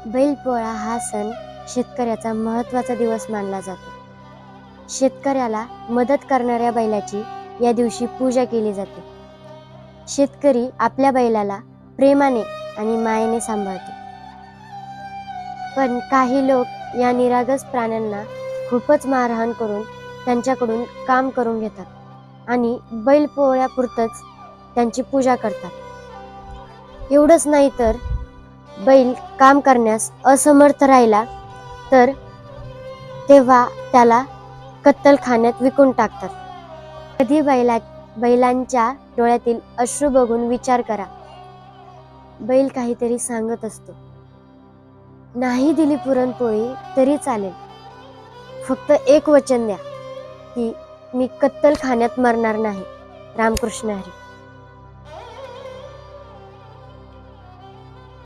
बैलपोळा हा सण शेतकऱ्याचा महत्त्वाचा दिवस मानला जातो. शेतकऱ्याला मदत करणाऱ्या बैलाची या दिवशी पूजा केली जाते. शेतकरी आपल्या बैलाला प्रेमाने आणि मायेने सांभाळतो. पण काही लोक या निरागस प्राण्यांना खूपच मारहाण करून त्यांच्याकडून काम करून घेतात आणि बैलपोळ्यापुरतंच त्यांची पूजा करतात. एवढंच नाही तर बैल काम करण्यास असमर्थ राहिला तर तेव्हा त्याला कत्तलखान्यात विकून टाकतात. कधी बैलांच्या डोळ्यातील अश्रू बघून विचार करा. बैल काहीतरी सांगत असतो. नाही दिली पुरणपोळी तरी चालेल, फक्त एक वचन द्या की मी कत्तलखान्यात मरणार नाही. रामकृष्ण हरी.